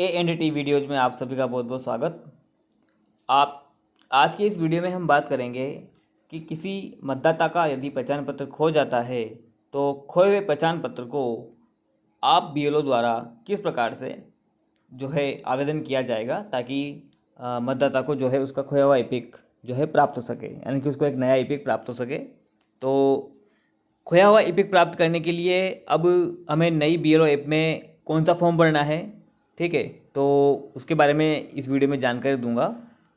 AND videos में आप सभी का बहुत बहुत स्वागत। आप आज के इस वीडियो में हम बात करेंगे कि किसी मतदाता का यदि पहचान पत्र खो जाता है तो खोए हुए पहचान पत्र को आप BLO द्वारा किस प्रकार से जो है आवेदन किया जाएगा ताकि मतदाता को जो है उसका खोया हुआ एपिक जो है प्राप्त हो सके, यानी कि उसको एक नया एपिक प्राप्त हो सके। तो खोया हुआ एपिक प्राप्त करने के लिए अब हमें नई BLO ऐप में कौन सा फॉर्म भरना है, ठीक है, तो उसके बारे में इस वीडियो में जानकारी दूंगा।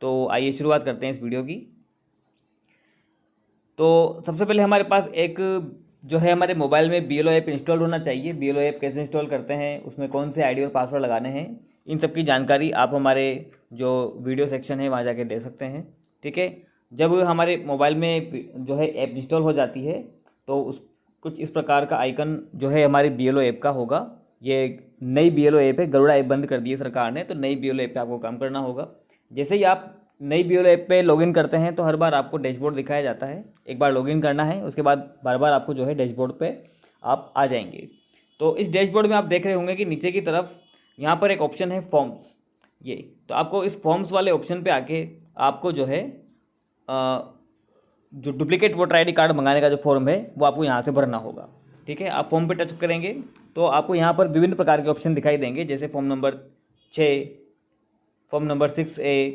तो आइए शुरुआत करते हैं इस वीडियो की। तो सबसे पहले हमारे पास एक जो है हमारे मोबाइल में BLO ऐप इंस्टॉल होना चाहिए। BLO ऐप कैसे इंस्टॉल करते हैं, उसमें कौन से ID और पासवर्ड लगाने हैं, इन सब की जानकारी आप हमारे जो वीडियो सेक्शन है वहाँ जाके दे सकते हैं, ठीक है। जब हमारे मोबाइल में जो है ऐप इंस्टॉल हो जाती है तो उस कुछ इस प्रकार का आइकन जो है हमारी BLO ऐप का होगा। ये नई BLO ऐप है, गरुड़ा ऐप बंद कर दी है सरकार ने, तो नई BLO ऐप पे आपको काम करना होगा। जैसे ही आप नई BLO ऐप पे लॉगिन करते हैं तो हर बार आपको डैशबोर्ड दिखाया जाता है। एक बार लॉगिन करना है, उसके बाद बार बार आपको जो है डैशबोर्ड पे आप आ जाएंगे। तो इस डैशबोर्ड में आप देख रहे होंगे कि नीचे की तरफ यहाँ पर एक ऑप्शन है फॉर्म्स, ये तो आपको इस फॉर्म्स वाले ऑप्शन पे आके आपको जो है जो डुप्लीकेट वोटर ID कार्ड मंगाने का जो फॉर्म है वो आपको यहाँ से भरना होगा, ठीक है। आप फॉर्म पे टच करेंगे तो आपको यहाँ पर विभिन्न प्रकार के ऑप्शन दिखाई देंगे, जैसे form number 6, form number 6A,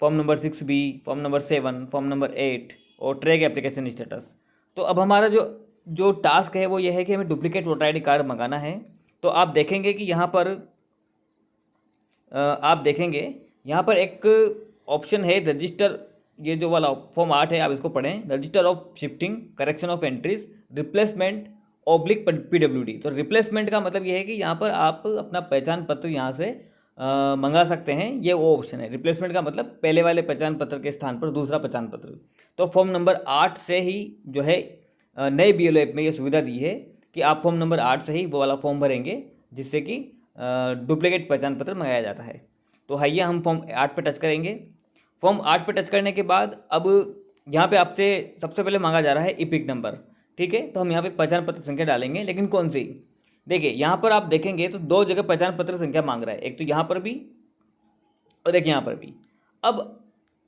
form number 6B, form number 7, form number 8 और ट्रैक एप्लीकेशन स्टेटस। तो अब हमारा जो जो टास्क है वो ये है कि हमें डुप्लीकेट वोटर ID कार्ड मंगाना है। तो आप देखेंगे कि यहाँ पर एक ऑप्शन है रजिस्टर, ये जो वाला फॉर्म 8 है आप इसको पढ़ें, register of shifting correction of entries replacement oblique PWD। तो रिप्लेसमेंट का मतलब ये है कि यहाँ पर आप अपना पहचान पत्र यहाँ से मंगा सकते हैं, ये वो ऑप्शन है। रिप्लेसमेंट का मतलब पहले वाले पहचान पत्र के स्थान पर दूसरा पहचान पत्र। तो फॉर्म नंबर 8 से ही जो है नए BLO ऐप में ये सुविधा दी है कि आप फॉर्म नंबर 8 से ही वो वाला फॉर्म भरेंगे जिससे कि डुप्लीकेट पहचान पत्र मंगाया जाता है। तो आइए हम फॉर्म 8 पे टच करेंगे। फॉर्म 8 पे टच करने के बाद अब यहाँ पे आपसे सबसे पहले मांगा जा रहा है एपिक नंबर, ठीक है। तो हम यहाँ पे पहचान पत्र संख्या डालेंगे, लेकिन कौन सी, देखिए यहाँ पर आप देखेंगे तो दो जगह पहचान पत्र संख्या मांग रहा है, एक तो यहाँ पर भी और एक यहाँ पर भी। अब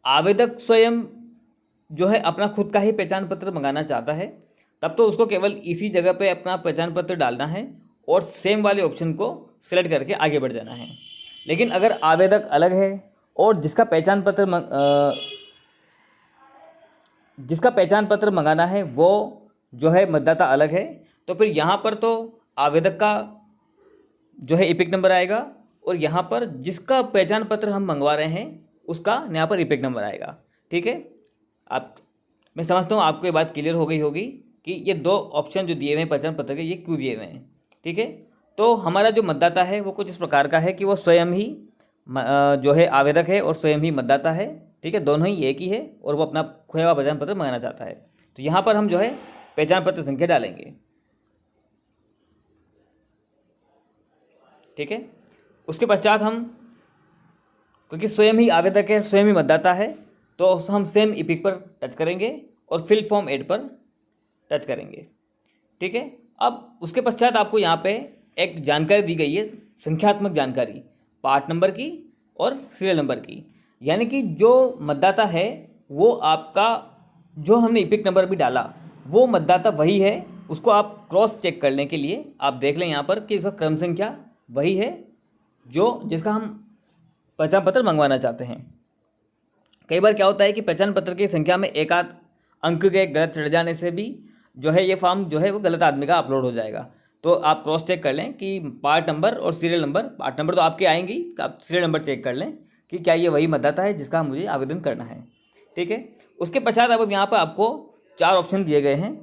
आवेदक स्वयं जो है अपना खुद का ही पहचान पत्र मंगाना चाहता है तब तो उसको केवल इसी जगह पे अपना पहचान पत्र डालना है और सेम वाले ऑप्शन को सिलेक्ट करके आगे बढ़ जाना है। लेकिन अगर आवेदक अलग है और जिसका पहचान पत्र मंगाना है वो जो है मतदाता अलग है, तो फिर यहाँ पर तो आवेदक का जो है एपिक नंबर आएगा और यहाँ पर जिसका पहचान पत्र हम मंगवा रहे हैं उसका यहाँ पर एपिक नंबर आएगा, ठीक है। मैं समझता हूँ आपको ये बात क्लियर हो गई होगी कि ये दो ऑप्शन जो दिए हुए हैं पहचान पत्र के, ये क्यों दिए हुए हैं, ठीक है। तो हमारा जो मतदाता है वो कुछ इस प्रकार का है कि वो स्वयं ही जो है आवेदक है और स्वयं ही मतदाता है, ठीक है, दोनों ही एक ही है और वो अपना खोया हुआ पहचान पत्र मंगाना चाहता है। तो यहाँ पर हम जो है पहचान पत्र संख्या डालेंगे, ठीक है। उसके पश्चात हम, क्योंकि स्वयं ही आवेदक है स्वयं ही मतदाता है, तो हम सेम एपिक पर टच करेंगे और फिल फॉर्म 8 पर टच करेंगे, ठीक है। अब उसके पश्चात आपको यहाँ पे एक जानकारी दी गई है, संख्यात्मक जानकारी, पार्ट नंबर की और सीरियल नंबर की, यानी कि जो मतदाता है वो आपका जो हमने एपिक नंबर भी डाला वो मतदाता वही है। उसको आप क्रॉस चेक करने के लिए आप देख लें यहाँ पर कि उसका क्रम संख्या वही है जो जिसका हम पहचान पत्र मंगवाना चाहते हैं। कई बार क्या होता है कि पहचान पत्र की संख्या में एक आध अंक के गलत चढ़ जाने से भी जो है ये फॉर्म जो है वो गलत आदमी का अपलोड हो जाएगा। तो आप क्रॉस चेक कर लें कि पार्ट नंबर और सीरियल नंबर, पार्ट नंबर तो आपके आएंगी, आप सीरियल नंबर चेक कर लें कि क्या ये वही मतदाता है जिसका मुझे आवेदन करना है, ठीक है। उसके पश्चात अब यहाँ पर आपको 4 ऑप्शन दिए गए हैं,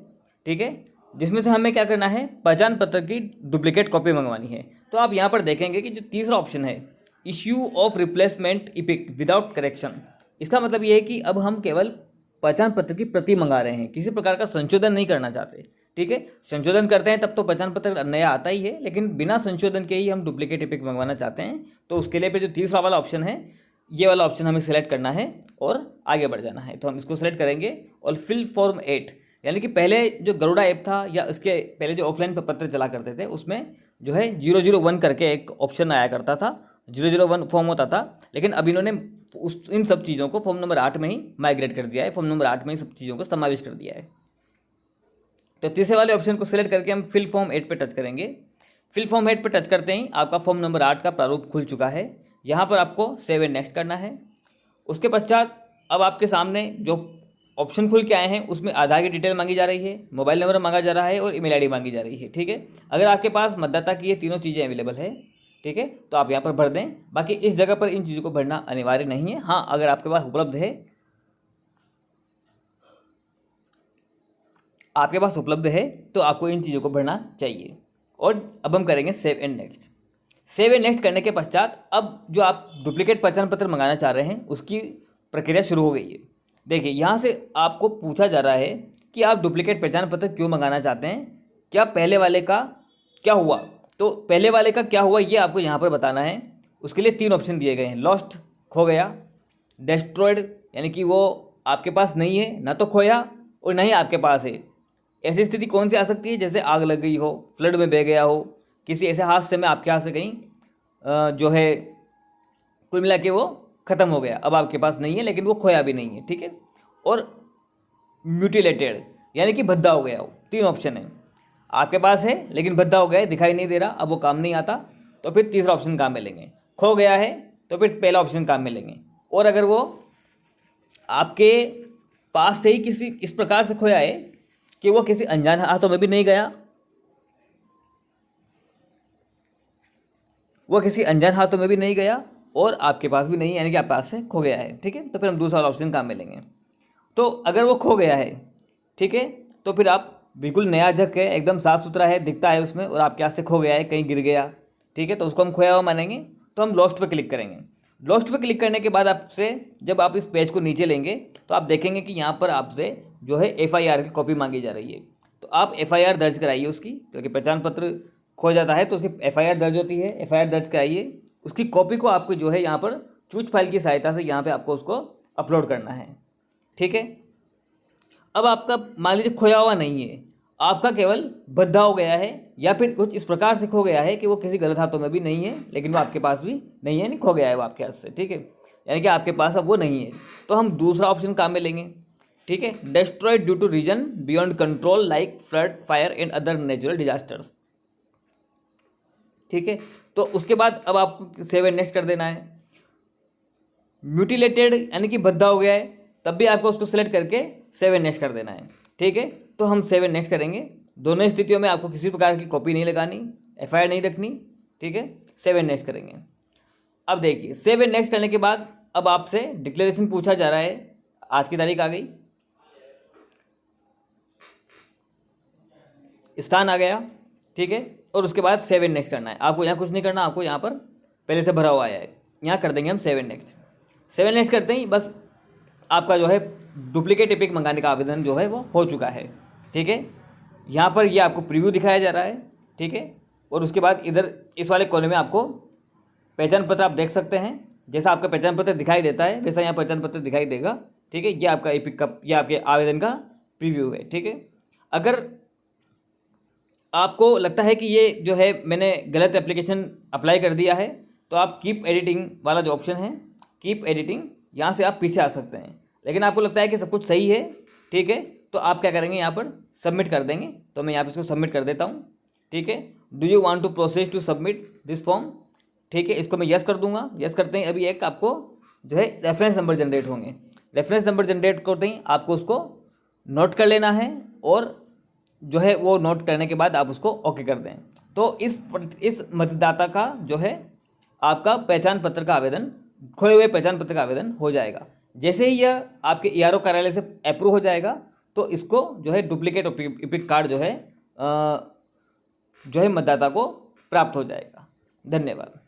ठीक है, जिसमें से हमें क्या करना है, पहचान पत्र की डुप्लीकेट कॉपी मंगवानी है। तो आप यहाँ पर देखेंगे कि जो तीसरा ऑप्शन है, issue of replacement epic without correction, इसका मतलब ये है कि अब हम केवल पहचान पत्र की प्रति मंगा रहे हैं, किसी प्रकार का संशोधन नहीं करना चाहते, ठीक है। संशोधन करते हैं तब तो पहचान पत्र नया आता ही है, लेकिन बिना संशोधन के ही हम डुप्लीकेट एपिक मंगवाना चाहते हैं। तो उसके लिए पे जो तीसरा वाला ऑप्शन है, ये वाला ऑप्शन हमें सेलेक्ट करना है और आगे बढ़ जाना है। तो हम इसको सेलेक्ट करेंगे और फिल फॉर्म 8, यानी कि पहले जो गरुड़ा ऐप था या इसके पहले जो ऑफलाइन पत्र चला करते थे उसमें जो है 001 करके एक ऑप्शन आया करता था, 001 फॉर्म होता था, लेकिन अब इन्होंने इन सब चीज़ों को फॉर्म नंबर 8 में ही माइग्रेट कर दिया है, फॉर्म नंबर 8 में ही सब चीज़ों को समावेश कर दिया है। तो तीसरे वाले ऑप्शन को सिलेक्ट करके हम फिल फॉर्म 8 पे टच करेंगे। फिल फॉर्म 8 पे टच करते ही आपका फॉर्म नंबर 8 का प्रारूप खुल चुका है। यहाँ पर आपको सेव एंड नेक्स्ट करना है। उसके पश्चात अब आपके सामने जो ऑप्शन खुल के आए हैं उसमें आधार की डिटेल मांगी जा रही है, मोबाइल नंबर मांगा जा रहा है और ईमेल आईडी मांगी जा रही है। ठीक है, अगर आपके पास मतदाता की ये तीनों चीज़ें अवेलेबल है, ठीक है, तो आप यहाँ पर भर दें। बाकी इस जगह पर इन चीज़ों को भरना अनिवार्य नहीं है। हाँ, अगर आपके पास उपलब्ध है, आपके पास उपलब्ध है तो आपको इन चीज़ों को भरना चाहिए। और अब हम करेंगे save and next. Save and next करने के पश्चात अब जो आप डुप्लीकेट पहचान पत्र मंगाना चाह रहे हैं उसकी प्रक्रिया शुरू हो गई है। देखिए, यहाँ से आपको पूछा जा रहा है कि आप डुप्लीकेट पहचान पत्र क्यों मंगाना चाहते हैं, क्या पहले वाले का क्या हुआ। तो पहले वाले का क्या हुआ ये आपको यहाँ पर बताना है। उसके लिए 3 ऑप्शन दिए गए हैं, लॉस्ट खो गया, डेस्ट्रॉयड यानी कि वो आपके पास नहीं है, ना तो खोया और ना ही आपके पास है। ऐसी स्थिति कौन सी आ सकती है, जैसे आग लग गई हो, फ्लड में बह गया हो, किसी ऐसे हादसे में आपके हाथ से कहीं जो है कुल मिला के वो ख़त्म हो गया, अब आपके पास नहीं है लेकिन वो खोया भी नहीं है। ठीक है, और म्यूटिलेटेड यानी कि भद्दा हो गया हो। 3 ऑप्शन है, आपके पास है लेकिन भद्दा हो गया है, दिखाई नहीं दे रहा, अब वो काम नहीं आता, तो फिर तीसरा ऑप्शन काम में लेंगे। खो गया है तो फिर पहला ऑप्शन काम में लेंगे। और अगर वो आपके पास से ही किसी इस प्रकार से खोया है कि वो किसी अनजान हाथों में भी नहीं गया, वो किसी अनजान हाथों में भी नहीं गया और आपके पास भी नहीं, यानी कि आपके पास से खो गया है। ठीक है, तो फिर हम दूसरा ऑप्शन काम में लेंगे। तो अगर वो खो गया है, ठीक है, तो फिर आप बिल्कुल नया झक है, एकदम साफ़ सुथरा है, दिखता है उसमें, और आपके हाथ से खो गया है, कहीं गिर गया, ठीक है, तो उसको हम खोया हुआ मानेंगे। तो हम लॉस्ट पे क्लिक करेंगे। लॉस्ट पे क्लिक करने के बाद आपसे जब आप इस पेज को नीचे लेंगे तो आप देखेंगे कि यहाँ पर आपसे जो है FIR की कॉपी मांगी जा रही है। तो आप FIR दर्ज कराइए उसकी, क्योंकि पहचान पत्र खो जाता है तो उसकी FIR दर्ज होती है। FIR दर्ज कराइए, उसकी कॉपी को आपको जो है यहाँ पर चूज फाइल की सहायता से यहाँ पे आपको उसको अपलोड करना है। ठीक है, अब आपका मान लीजिए खोया हुआ नहीं है, आपका केवल भद्दा हो गया है या फिर कुछ इस प्रकार से खो गया है कि वो किसी गलत हाथों में भी नहीं है लेकिन वो आपके पास भी नहीं है, नहीं खो गया है वो आपके हाथ से। ठीक है, यानी कि आपके पास अब वो नहीं है, तो हम दूसरा ऑप्शन काम में लेंगे। ठीक है, destroyed due to reason beyond control like flood, fire and other natural disasters. ठीक है, तो उसके बाद अब आपको सेव एंड नेक्स्ट कर देना है। म्यूटिलेटेड यानी कि भद्दा हो गया है, तब भी आपको उसको सिलेक्ट करके सेव एंड नेक्स्ट कर देना है। ठीक है, तो हम सेव एंड नेक्स्ट करेंगे। दोनों स्थितियों में आपको किसी प्रकार की कॉपी नहीं लगानी, FIR नहीं रखनी। ठीक है, सेव एंड नेक्स्ट करेंगे। अब देखिए, सेव एंड नेक्स्ट करने के बाद अब आपसे डिक्लेरेशन पूछा जा रहा है, आज की तारीख आ गई, स्थान आ गया। ठीक है, और उसके बाद सेव एंड नेक्स्ट करना है। आपको यहाँ कुछ नहीं करना, आपको यहाँ पर पहले से भरा हुआ आया है, यहाँ कर देंगे हम save and next. Save and next करते ही बस आपका जो है डुप्लीकेट एपिक मंगाने का आवेदन जो है वो हो चुका है। ठीक है, यहाँ पर ये आपको प्रीव्यू दिखाया जा रहा है। ठीक है, और उसके बाद इधर इस वाले कोने में आपको पहचान पत्र आप देख सकते हैं, जैसा आपका पहचान पत्र दिखाई देता है वैसा यहाँ पहचान पत्र दिखाई देगा। ठीक है, ये आपका एपिक का, ये आपके आवेदन का प्रीव्यू है। ठीक है, अगर आपको लगता है कि ये जो है मैंने गलत एप्लीकेशन अप्लाई कर दिया है, तो आप कीप एडिटिंग वाला जो ऑप्शन है, कीप एडिटिंग, यहाँ से आप पीछे आ सकते हैं। लेकिन आपको लगता है कि सब कुछ सही है, ठीक है, तो आप क्या करेंगे, यहाँ पर सबमिट कर देंगे। तो मैं यहाँ पर इसको सबमिट कर देता हूँ। ठीक है, do you want to process to submit this form. ठीक है, इसको मैं यस कर दूंगा। यस करते ही अभी एक आपको जो है रेफरेंस नंबर जनरेट होंगे। रेफरेंस नंबर जनरेट करते ही आपको उसको नोट कर लेना है, और जो है वो नोट करने के बाद आप उसको ओके कर दें। तो इस मतदाता का जो है आपका पहचान पत्र का आवेदन, खोए हुए पहचान पत्र का आवेदन हो जाएगा। जैसे ही यह आपके ERO कार्यालय से अप्रूव हो जाएगा तो इसको जो है डुप्लीकेट एपिक कार्ड जो है मतदाता को प्राप्त हो जाएगा। धन्यवाद।